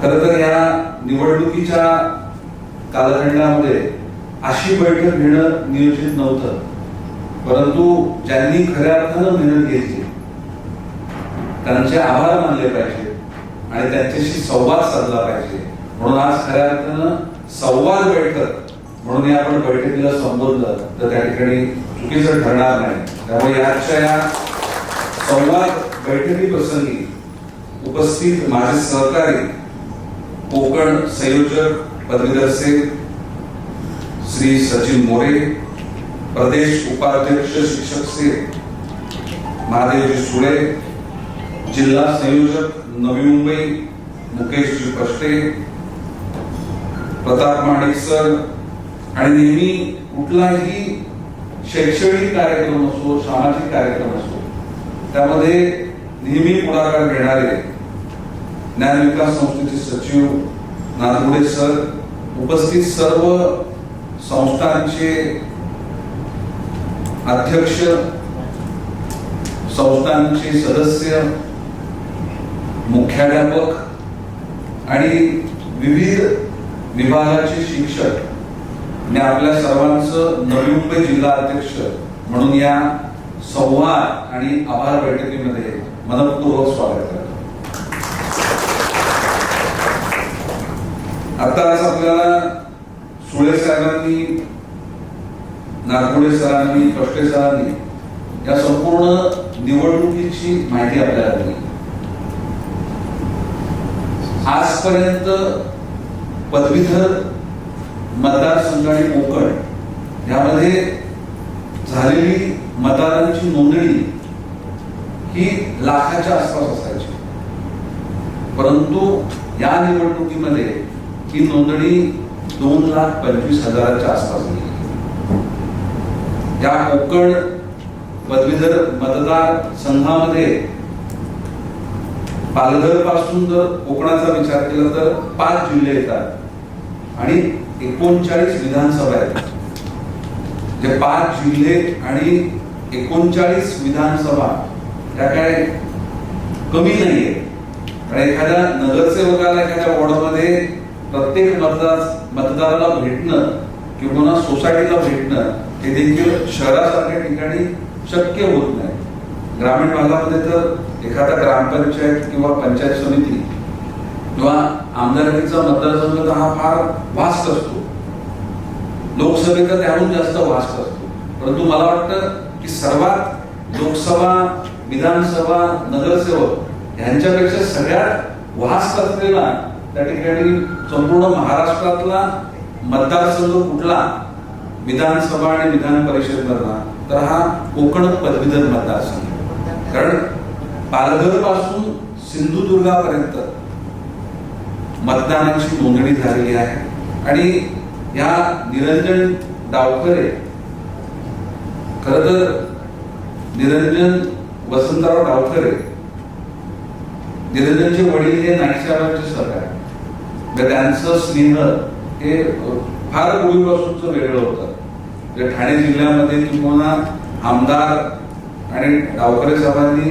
खरं तर या निवडणुकीच्या कालखंडामध्ये अशी बैठक घेणं नियोजित नव्हतं, परंतु ज्यांनी खऱ्या अर्थानं मेहनत घेतली त्यांचे आभार मानले पाहिजे आणि त्यांच्याशी संवाद साधला पाहिजे. म्हणून आज खऱ्या अर्थानं संवाद बैठक म्हणून आपण बैठकीला संबोधलं तर त्या ठिकाणी चुकीचं ठरणार नाही. त्यामुळे या संवाद बैठकी प्रसंगी उपस्थित माझे सहकारी कोकण संयोजक पदवीधर श्री सचिन मोरे, प्रदेश उपाध्यक्ष शिक्षक महादेवजी सुळे, जिल्हा संयोजक नवी मुंबई मुकेशजी पष्टे, प्रताप माणिक सर आणि नेहमी कुठलाही शैक्षणिक कार्यक्रम असो, सामाजिक कार्यक्रम असो त्यामध्ये नेहमी पुढाकार घेणारे ज्ञान विकास संस्थेचे सचिव नागपुडे सर, उपस्थित सर्व संस्थांचे अध्यक्ष, संस्थांचे सदस्य, मुख्याध्यापक आणि विविध विभागाचे शिक्षक मी आपल्या सर्वांचं नवी मुंबई जिल्हा अध्यक्ष म्हणून या संवाद आणि आभार बैठकीमध्ये मनपूर्वक स्वागत करतो. आताच आपल्याला सुळे साहेबांनी, नागपुडे सरांनी, पष्टे सरांनी या संपूर्ण निवडणुकीची माहिती आपल्याला दिली. आजपर्यंत पदवीधर मतदारसंघ आणि कोकण यामध्ये झालेली मतदारांची नोंदणी ही लाखाच्या आसपास असायची, परंतु या निवडणुकीमध्ये ही नोंदणी 2,25,000च्या आसपास झाली. या कोकण पदवीधर मतदार संघामध्ये पालघर पासून जर कोकणाचा विचार केला तर 5 जिल्हे येतात आणि 39 विधानसभा आहेत. जे 5 जिल्हे आणि 39 विधानसभा त्या काय कमी नाहीये. आणि एखाद्या नगरसेवकाला एखाद्या वॉर्डमध्ये प्रत्येक मतदाराला भेटणं किंवा सोसायटीला भेटणं हे देखील शहरासारख्या ठिकाणी शक्य होत नाही. ग्रामीण भागामध्ये तर एखादा ग्रामपंचायत किंवा पंचायत समिती किंवा आमदारकीचा मतदारसंघ तर हा फार वास्ट असतो, लोकसभेचा त्याहून जास्त वास्ट असतो. परंतु मला वाटतं की सर्वात लोकसभा, विधानसभा, नगरसेवक यांच्यापेक्षा सगळ्यात वास्ट असलेला त्या ठिकाणी संपूर्ण महाराष्ट्रातला मतदारसंघ कुठला विधानसभा आणि विधान परिषद मधला तर हा कोकण पदवीधर मतदारसंघ. कारण पालघर पासून सिंधुदुर्गापर्यंत मतदानाची नोंदणी झालेली आहे. आणि या निरंजन डावखरे, खर तर निरंजन वसंतराव डावखरे, निरंजनचे वडील हे नाईकसाहेबांचे सरकार, त्यांचं स्नेह हे फार पूर्वीपासूनच वेगळं होतं. ठाणे जिल्ह्यामध्ये किंवा आमदार आणि डावखरे साहेबांनी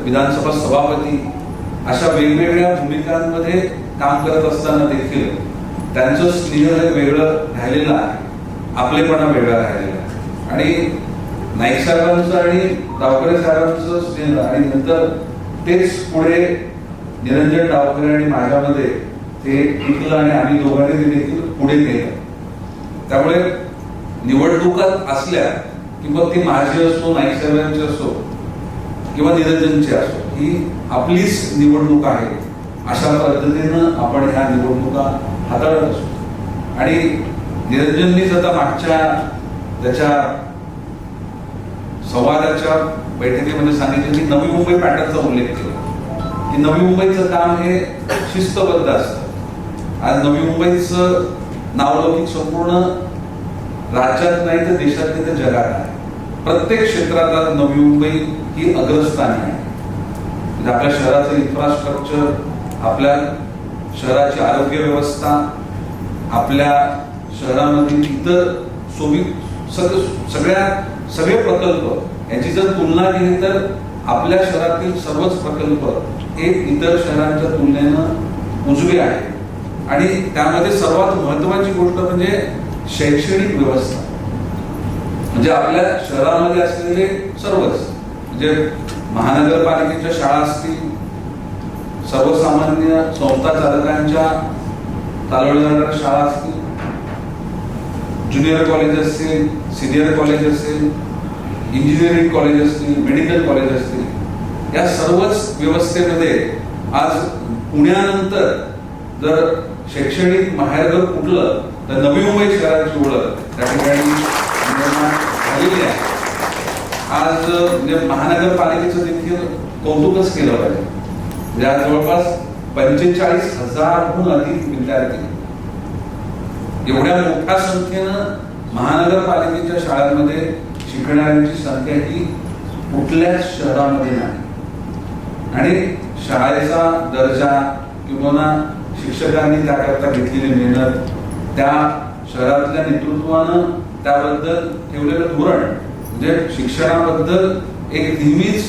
विधानसभा सभापती अशा वेगवेगळ्या भूमिकांमध्ये काम करत असताना देखील त्यांचं स्नेह हे वेगळं राहिलेलं आहे, आपलेपणा वेगळा राहिलेला आहे. आणि नाईक साहेबांचं आणि डावखरे साहेबांचं स्नेह आणि नंतर तेच पुढे निरंजन डावखरे आणि माझ्यामध्ये ते टिकलं आणि आम्ही दोघांनी ते देखील पुढे नेलं. त्यामुळे निवडणुकात असल्या किंवा ती माझी असो, नाईक साहेबांची असो किंवा निरंजनची असो, ही आपलीच निवडणूक आहे अशा पद्धतीनं आपण ह्या निवडणुका हाताळत असतो. आणि निरंजननीच आता मागच्या त्याच्या संवादाच्या बैठकीमध्ये सांगितलं की नवी मुंबई पॅटर्नचा उल्लेख केला की नवी मुंबईचं काम हे शिस्तबद्ध असतं. आज नवी मुंबईचं नावलौकिक संपूर्ण राज्यात नाही तर देशात नाही तर जगात आहे. प्रत्येक क्षेत्रात आज नवी मुंबई ही अग्रस्थानी आहे. म्हणजे आपल्या शहराचं इन्फ्रास्ट्रक्चर, आपल्या शहराची आरोग्य व्यवस्था, आपल्या शहरामधील इतर सगळे प्रकल्प यांची जर तुलना केली तर आपल्या शहरातील सर्वच प्रकल्प हे इतर शहरांच्या तुलनेनं उजवे आहे. आणि त्यामध्ये सर्वात महत्वाची गोष्ट म्हणजे शैक्षणिक व्यवस्था. म्हणजे आपल्या शहरामध्ये असलेले सर्वच, म्हणजे महानगरपालिकेच्या शाळा असतील, सर्वसामान्य संस्था चालकांच्या चालवणाऱ्या शाळा असतील, ज्युनियर कॉलेज असतील, सिनियर कॉलेज असेल, इंजिनिअरिंग कॉलेज असतील, मेडिकल कॉलेज असतील, या सर्वच व्यवस्थेमध्ये आज पुण्यानंतर जर शैक्षणिक माहेरघर कुठलं तर नवी मुंबई शहराची ओळख त्या ठिकाणी निर्माण झालेली आहे. आज म्हणजे महानगरपालिकेचं देखील कौतुकच केलं पाहिजे. या जवळपास 45,000हून अधिक विद्यार्थी एवढ्या मोठ्या संख्येनं महानगरपालिकेच्या शाळांमध्ये शिकणाऱ्यांची संख्या ही कुठल्याच शहरामध्ये नाही. आणि शाळेचा दर्जा किंवा शिक्षकांनी त्याकरता घेतलेली मेहनत, त्या शहरातल्या नेतृत्वानं त्याबद्दल ठेवलेलं धोरण, म्हणजे शिक्षणाबद्दल एक नेहमीच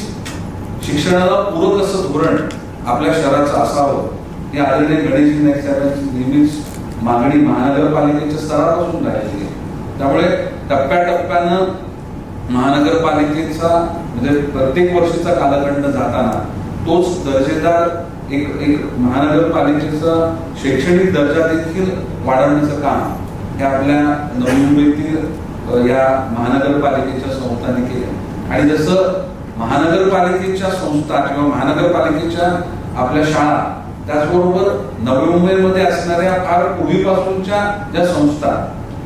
शिक्षणाला पूरक असं धोरण आपल्या शहराचं असावं ही आदरणीय गणेशजी नाईक साहेबांची नेहमीच मागणी महानगरपालिकेच्या स्तरापासून राहिली आहे. त्यामुळे टप्प्याटप्प्यानं महानगरपालिकेचा म्हणजे प्रत्येक वर्षीचा कालखंड जाताना तोच दर्जेदार एक महानगरपालिकेचा शैक्षणिक दर्जा देखील वाढवण्याचं काम हे आपल्या नवी मुंबईतील या महानगरपालिकेच्या संस्थांनी केलं. आणि जसं महानगरपालिकेच्या संस्था किंवा महानगरपालिकेच्या आपल्या शाळा, त्याचबरोबर नवी मुंबईमध्ये असणाऱ्या फार पूर्वीपासूनच्या ज्या संस्था,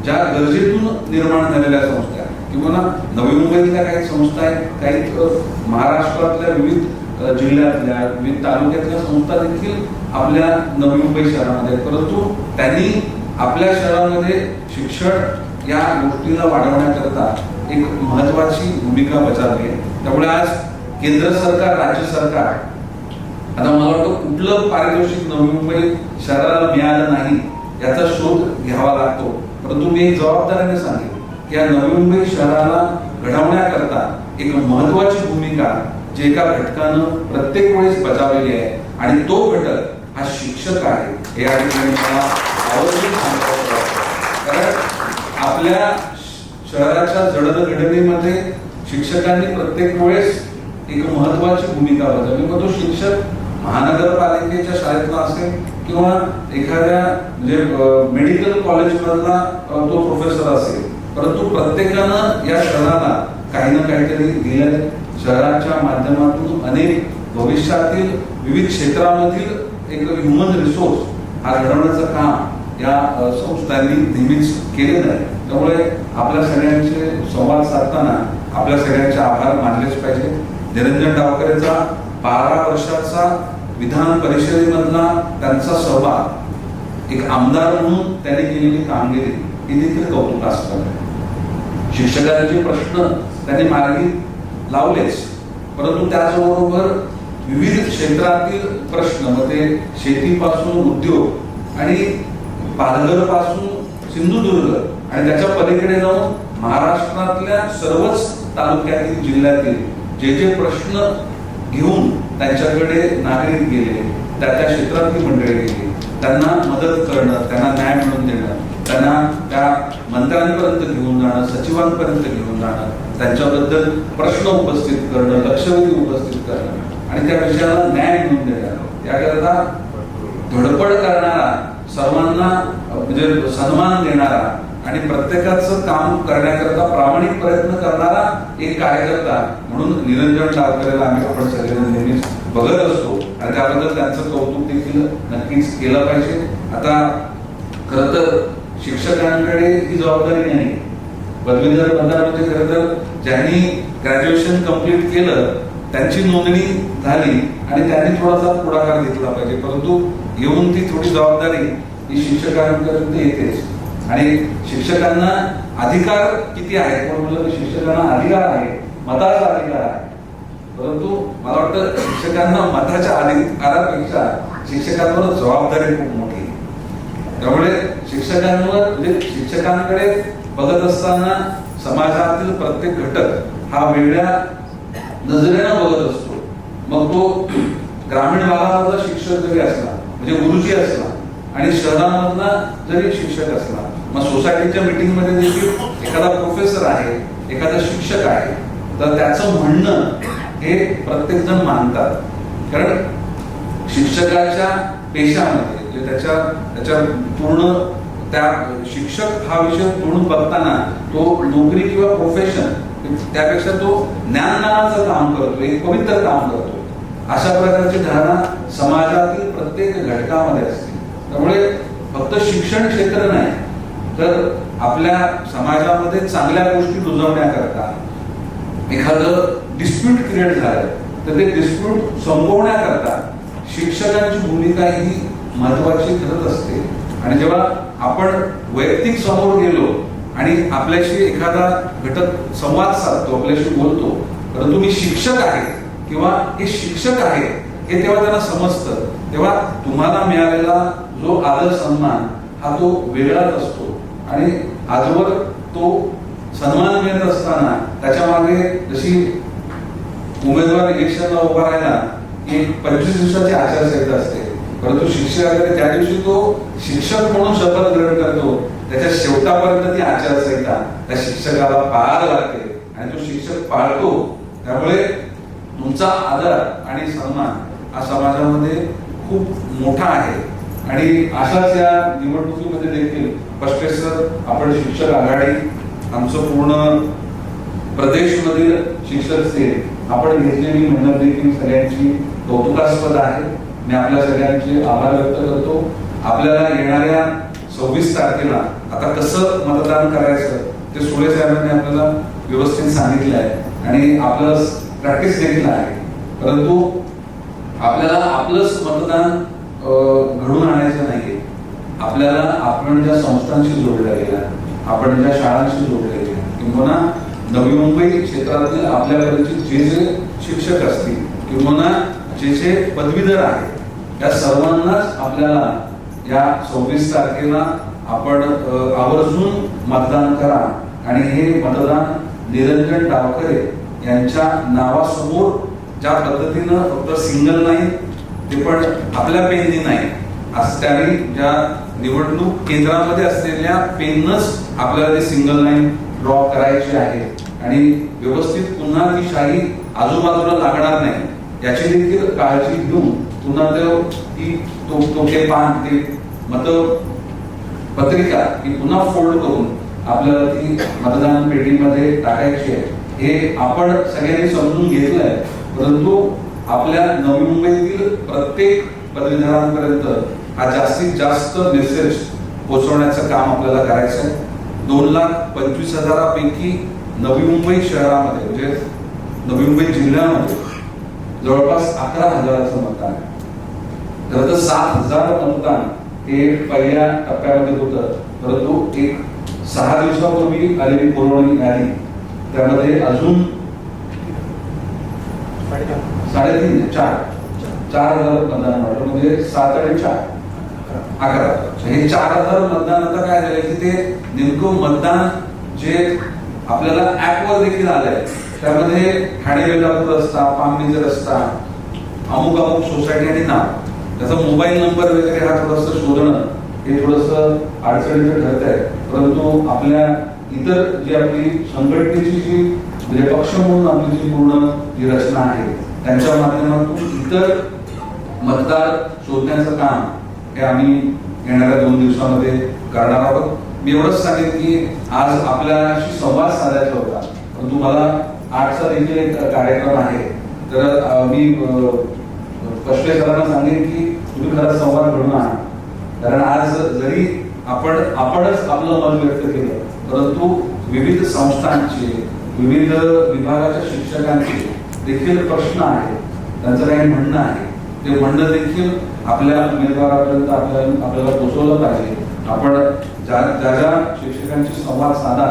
ज्या गरजेतून निर्माण झालेल्या संस्था किंवा नवी मुंबईतल्या काही संस्था आहेत, काही महाराष्ट्रातल्या विविध जिल्ह्यातल्या विविध तालुक्यातल्या संस्था देखील आपल्या नवी मुंबई शहरामध्ये आहेत. परंतु त्यांनी आपल्या शहरामध्ये शिक्षण या गोष्टीला वाढवण्याकरता एक महत्वाची भूमिका बजावली आहे. त्यामुळे आज केंद्र सरकार, राज्य सरकार, आता मला वाटतं कुठलं पारितोषिक नवी मुंबई शहराला मिळालं नाही याचा शोध घ्यावा लागतो. परंतु मी जबाबदारीने सांगेन की या नवी मुंबई शहराला घडवण्याकरता एक महत्वाची भूमिका जे एका घटकानं प्रत्येक वेळेस बजावलेली आहे आणि तो घटक हा शिक्षक आहे. हे या ठिकाणी मला आवर्जून सांगायचं वाटतं. कारण आपल्या शहराच्या जडणघडणीमध्ये शिक्षकांनी प्रत्येक वेळेस एक महत्वाची भूमिका बजावली. मग तो शिक्षक महानगरपालिकेच्या शाळेतला असेल किंवा एखाद्या म्हणजे मेडिकल कॉलेज मधला तो प्रोफेसर असेल, परंतु प्रत्येकानं या शहराला काही ना काहीतरी दिलं. शहराच्या माध्यमातून अनेक भविष्यातील विविध क्षेत्रामधील एक ह्युमन रिसोर्स हा घडवण्याचं काम या संस्थांनी नेहमीच केलेलं आहे. त्यामुळे आपल्या सगळ्यांचे संवाद साधताना आपल्या सगळ्यांचे आभार मानलेच पाहिजे. निरंजन डावकरेचा 12 वर्षाचा विधान परिषदेमधला त्यांचा सहभाग, एक आमदार म्हणून त्यांनी केलेली कामगिरी ही देखील कौतुकास्पद आहे. शिक्षकांचे प्रश्न त्यांनी मार्गी लावलेच, परंतु त्याचबरोबर विविध क्षेत्रातील प्रश्न, मग ते शेतीपासून उद्योग आणि पालघर पासून सिंधुदुर्ग आणि त्याच्या पलीकडे जाऊन महाराष्ट्रातल्या सर्वच तालुक्यातील, जिल्ह्यातील जे जे प्रश्न घेऊन त्यांच्याकडे नागरिक गेले, त्या क्षेत्रातली मंडळी गेली, त्यांना मदत करणं, त्यांना न्याय मिळवून देणं, त्यांना त्या मंत्र्यांपर्यंत घेऊन जाणं, सचिवांपर्यंत घेऊन जाणं, त्यांच्याबद्दल प्रश्न उपस्थित करणं, लक्षवेधी उपस्थित करणं आणि त्या विषयाला न्याय मिळवून देणं, याकरता धडपड करणारा, सर्वांना म्हणजे सन्मान देणारा आणि प्रत्येकाचं काम करण्याकरता प्रामाणिक प्रयत्न करणारा एक कार्यकर्ता म्हणून निरंजन डावकरेला आम्ही आपण सगळेजण नेहमीच बघत असतो आणि त्याबद्दल त्यांचं कौतुक देखील नक्कीच केलं पाहिजे. आता खरं तर शिक्षकांकडे ही जबाबदारी नाही. पदवीधर पदामध्ये खरं तर ज्यांनी ग्रॅज्युएशन कंप्लीट केलं त्यांची नोंदणी झाली आणि त्यांनी थोडासा पुढाकार घेतला पाहिजे, परंतु येऊन ती थोडी जबाबदारी ही शिक्षकांपर्यंत येतेच. आणि शिक्षकांना अधिकार किती आहे, पण म्हणलं शिक्षकांना अधिकार आहे, मताचा अधिकार आहे, परंतु मला वाटतं शिक्षकांना मताच्या अधिकारापेक्षा शिक्षकांवर जबाबदारी खूप मोठी आहे. त्यामुळे शिक्षकांवर म्हणजे शिक्षकांकडे बघत असताना समाजातील प्रत्येक घटक हा वेगळ्या नजरेनं बघत असतो. मग तो ग्रामीण भागामधला शिक्षक जरी असला, म्हणजे गुरुजी असला, आणि शहरामधला जरी शिक्षक असला, मग सोसायटीच्या मीटिंगमध्ये देखील एखादा प्रोफेसर आहे, एखादा शिक्षक आहे, तर त्याचं म्हणणं हे प्रत्येक जण मानतात. कारण शिक्षकाच्या पेशामध्ये त्याच्या पूर्ण त्या शिक्षक हा विषय पूर्ण बघताना तो नोकरी किंवा प्रोफेशन त्यापेक्षा तो ज्ञानदानाचं काम करतो, एक पवित्र काम करतो. अशा प्रकारची धारणा समाजातील प्रत्येक घटकामध्ये असते. त्यामुळे फक्त शिक्षण क्षेत्र नाही, तर आपल्या समाजामध्ये चांगल्या गोष्टी रुजवण्याकरता एखादं डिस्प्यूट क्रिएट झालं तर ते डिस्प्यूट संपवण्याकरता शिक्षकांची भूमिका ही महत्वाची ठरत असते. आणि जेव्हा आपण वैयक्तिक समोर गेलो आणि आपल्याशी एखादा घटक संवाद साधतो, आपल्याशी बोलतो, परंतु मी शिक्षक आहे किंवा हे शिक्षक आहे हे तेव्हा त्यांना समजतं. तेव्हा तुम्हाला मिळालेला जो आदर सन्मान हा तो वेगळाच असतो. आणि आजवर तो सन्मान मिळत असताना त्याच्या मागे जशी उमेदवार इलेक्शनला उभा राहिला की 25 दिवसाची आचारसंहिता असते, परंतु शिक्षकाकडे त्या दिवशी तो शिक्षक म्हणून शपथ ग्रहण करतो, त्याच्या शेवटापर्यंत ती आचारसंहिता त्या शिक्षकाला पाळायला लागते आणि तो शिक्षक पाळतो. त्यामुळे तुमचा आदर आणि सन्मान हा समाजामध्ये खूप मोठा आहे. आणि अशाच या निवडणुकीमध्ये देखील पष्टेसर आपण शिक्षक आघाडी आमचं पूर्ण प्रदेशमधील शिक्षक सेल आपण घेतलेली मेहनत देखील सगळ्यांची कौतुकास्पद आहे. मी आपल्या सगळ्यांचे आभार व्यक्त करतो. आपल्याला येणाऱ्या 26 तारखेला आता कसं मतदान करायचं ते सुळे साहेबांनी आपल्याला व्यवस्थित सांगितलं आहे आणि आपलं प्रॅक्टिस देखील आहे. परंतु आपल्याला आपलंच मतदान घडून आणायचं नाहीये. आपल्याला आपण ज्या संस्थांशी जोडल्या गेल्या, आपण ज्या शाळांशी जोडल्या गेल्या, किंवा नवी मुंबई क्षेत्रातील आपल्याकडचे जे शिक्षक असतील किंवा जे पदवीधर आहेत, त्या सर्वांनाच आपल्याला या 26 तारखेला आपण आवर्जून मतदान करा. आणि हे मतदान निरंजन डावखरे यांच्या नावासमोर ज्या पद्धतीनं फक्त सिंगल नाही ते पण आपल्या पेननी नाही, असं त्यांनी ज्या निवडणूक केंद्रामध्ये असलेल्या पेननच आपल्याला ते सिंगल लाईन ड्रॉ करायची आहे आणि व्यवस्थित पुन्हा ती शाही आजूबाजूला लागणार नाही याची देखील काळजी घेऊन पुन्हा ते पान ते मत पत्रिका ही पुन्हा फोल्ड करून आपल्याला ती मतदान पेटीमध्ये टाकायची आहे. हे आपण सगळ्यांनी समजून घेतलंय, परंतु आपल्या नवी मुंबईतील प्रत्येक पदवीधरांपर्यंत हा जास्तीत जास्त मेसेज पोहोचवण्याचं काम आपल्याला करायचं आहे. 2,25,000 नवी मुंबई शहरामध्ये म्हणजे नवी मुंबई जिल्ह्यामध्ये जवळपास 11,000चं मतदान आहे. तर 7,000 मतदान हे पहिल्या टप्प्यामध्ये होतं, परंतु एक 6 दिवसापूर्वी आलेली पुरवणी आली त्यामध्ये अजून 4,500 मतदान वाटलं, म्हणजे 7 आणि 4 11. हे 4,000 मतदान आता काय झालंय की ते नेमकं मतदान जे आपल्याला ऍपवर देखील आलंय त्यामध्ये ठाणे वेल्हापूर रस्ता, पामणीचा रस्ता, अमुक अमुक सोसायटी आणि नाव, त्याचा मोबाईल नंबर वगैरे हा थोडंसं शोधणं हे थोडंसं अडचणीचं ठरत आहे. परंतु आपल्या इतर जी आपली संघटनेची जी म्हणजे पक्ष म्हणून आपली जी पूर्ण जी रचना आहे त्यांच्या माध्यमातून इतर मतदार शोधण्याचं काम हे आम्ही येणाऱ्या 2 दिवसामध्ये करणार आहोत. मी एवढंच सांगेन की आज आपल्याशी संवाद साधायचा होता, परंतु मला 8चा देखील एक कार्यक्रम आहे, तर मी पष्टेसरांना सांगेन की तुम्ही खरंच संवाद घडून आणा. कारण आज जरी आपणच आपलं मत व्यक्त केलं, परंतु विविध संस्थांचे विविध विभागाच्या शिक्षकांचे देखील प्रश्न आहेत, त्यांचं काही म्हणणं आहे, ते म्हणणं देखील आपल्या उमेदवारापर्यंत आपल्याला पोहोचवलं पाहिजे. आपण ज्या शिक्षकांशी संवाद साधा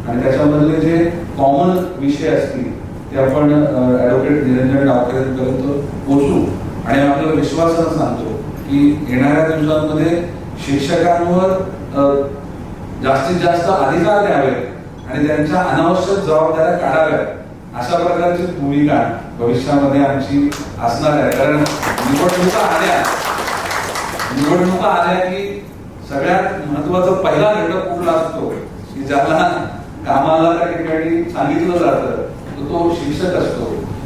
आणि त्याच्यामधले जे कॉमन विषय असतील ते आपण ऍडव्होकेट निरंजन डावकरेंपर्यंत पोहोचू. आणि आपल्याला विश्वासानं सांगतो की येणाऱ्या दिवसांमध्ये शिक्षकांवर जास्तीत जास्त अधिकार द्यावे आणि त्यांच्या अनावश्यक जबाबदाऱ्या काढाव्यात अशा प्रकारची भूमिका भविष्यामध्ये आमची असणार आहे. कारण निवडणुका आल्या की सगळ्यात महत्वाचा पहिला घटक कुठला असतो की ज्याला कामाला त्या ठिकाणी सांगितलं जातं तो शिक्षक असतो.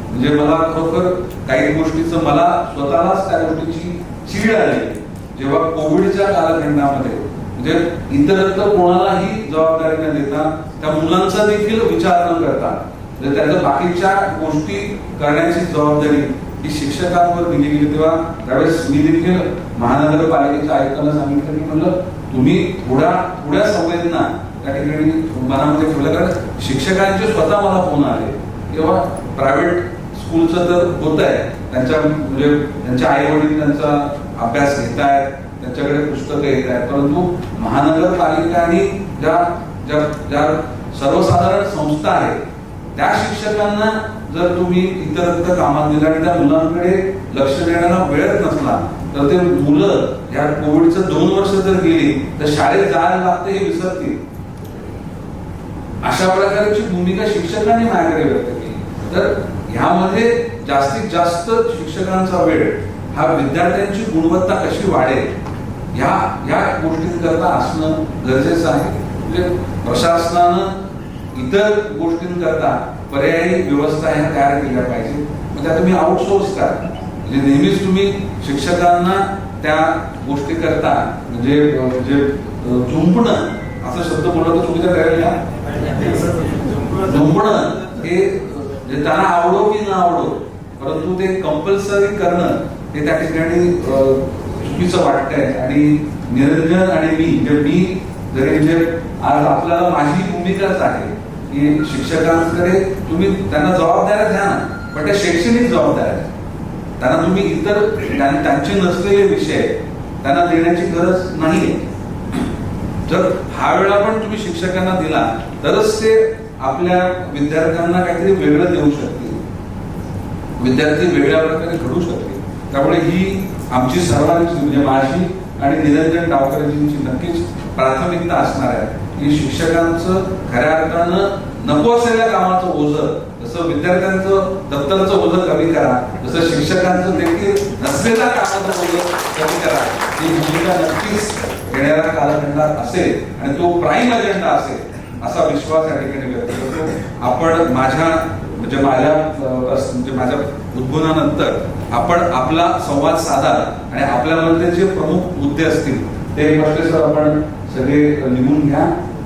म्हणजे मला खरोखर काही गोष्टीचं मला स्वतःलाच त्या गोष्टीची चीड आली जेव्हा कोविडच्या कालखंडामध्ये, म्हणजे इतरत्र कोणालाही जबाबदारी न देता त्या मुलांचा देखील विचार न करता म्हणजे त्याच्या बाकीच्या गोष्टी करण्याची जबाबदारी ही शिक्षकांवर दिली गेली. तेव्हा त्यावेळेस मी देखील महानगरपालिकेच्या आयुक्तांना सांगितलं की म्हणलं तुम्ही थोड्या संवेदना त्या ठिकाणी मनामध्ये ठेवलं. कारण शिक्षकांचे स्वतः मला फोन आले किंवा प्रायव्हेट स्कूलचं तर होत आहे, त्यांच्या म्हणजे त्यांच्या आई वडील त्यांचा अभ्यास घेत आहेत, त्यांच्याकडे पुस्तकं येत आहेत, परंतु महानगरपालिका आणि ज्या सर्वसाधारण संस्था आहेत त्या शिक्षकांना जर तुम्ही इतरत्र कामात दिलं आणि त्या मुलांकडे लक्ष देण्याला वेळच नसला तर ते मुलं या कोविडचं 2 वर्ष जर गेली तर शाळेत जायला लागते हे विसरतील. अशा प्रकारची भूमिका शिक्षकांनी माझ्याकडे व्यक्त केली. तर ह्यामध्ये जास्तीत जास्त शिक्षकांचा वेळ हा विद्यार्थ्यांची गुणवत्ता कशी वाढेल ह्या गोष्टींकरता असणं गरजेचं आहे. म्हणजे प्रशासनानं इतर गोष्टींकरता पर्यायी व्यवस्था ह्या तयार केल्या पाहिजे. मग त्या तुम्ही आउटसोर्स करा. म्हणजे नेहमीच तुम्ही शिक्षकांना त्या गोष्टी करता म्हणजे झुंपणं असा शब्द बोलला तर चुकीचा करायला झुंपणं हे म्हणजे त्यांना आवडो की न आवडो परंतु ते कंपल्सरी करणं हे त्या ठिकाणी चुकीचं वाटतंय. आणि निरंजन आणि मी जरी आज आपल्याला माझी भूमिकाच आहे की शिक्षकांकडे तुम्ही त्यांना जबाबदाऱ्या द्या ना, पण त्या शैक्षणिक जबाबदाऱ्या त्यांना तुम्ही इतर त्यांचे नसलेले विषय त्यांना देण्याची गरज नाहीये. जर हा वेळा पण तुम्ही शिक्षकांना दिला तरच ते आपल्या विद्यार्थ्यांना काहीतरी वेगळं देऊ शकतील, विद्यार्थी वेगळ्या प्रकारे घडू शकतील. त्यामुळे ही आमची सर्वांची म्हणजे माझी आणि निरंजन डावकरेजींची नक्कीच प्राथमिकता असणार आहे की शिक्षकांचं खऱ्या अर्थानं नको असलेल्या कामाचं ओझं जसं विद्यार्थ्यांचं दप्तरचं ओझं कमी करा तसं शिक्षकांचं देखील नसलेल्या कामाचं ओझं कमी करा ही भूमिका नक्कीच येणाऱ्या कालखंडात असेल आणि तो प्राईम अजेंडा असेल असा विश्वास या ठिकाणी व्यक्त करतो. आपण माझ्या माझ्या उद्बोधनानंतर आपण आपला संवाद साधा आणि आपल्यामध्ये जे प्रमुख मुद्दे असतील ते सर आपण सगळे लिहून घ्या.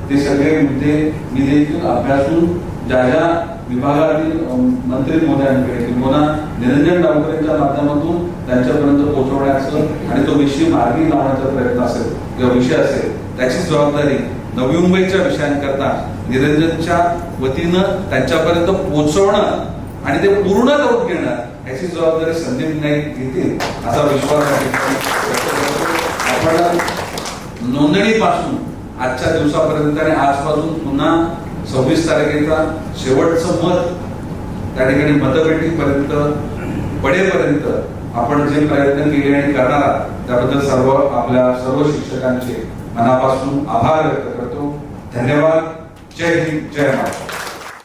ते सगळे मुद्दे मी देखील अभ्यासून ज्या विभागातील मंत्री महोदयांकडे किंवा निरंजन डावकरेंच्या माध्यमातून त्यांच्यापर्यंत पोहोचवण्याचं आणि तो विषय मार्गी लावण्याचा प्रयत्न असेल किंवा विषय असेल त्याची जबाबदारी नवी मुंबईच्या विषयांकरता निरंजनच्या वतीनं त्यांच्यापर्यंत पोहोचवणं आणि ते पूर्ण करून घेणं याची जबाबदारी संदीप नाईक घेतील असा विश्वास आहे. आपण नोंदणीपासून आजच्या दिवसापर्यंत आणि आजपासून पुन्हा 26 तारखेचा शेवटचं मत त्या ठिकाणी मतपेटीपर्यंत पडेपर्यंत आपण जे प्रयत्न केले आणि करणार आहात त्याबद्दल आपल्या सर्व शिक्षकांचे मनापासून आभार व्यक्त करतो. धन्यवाद. जय हिंद, जय महाराष्ट्र.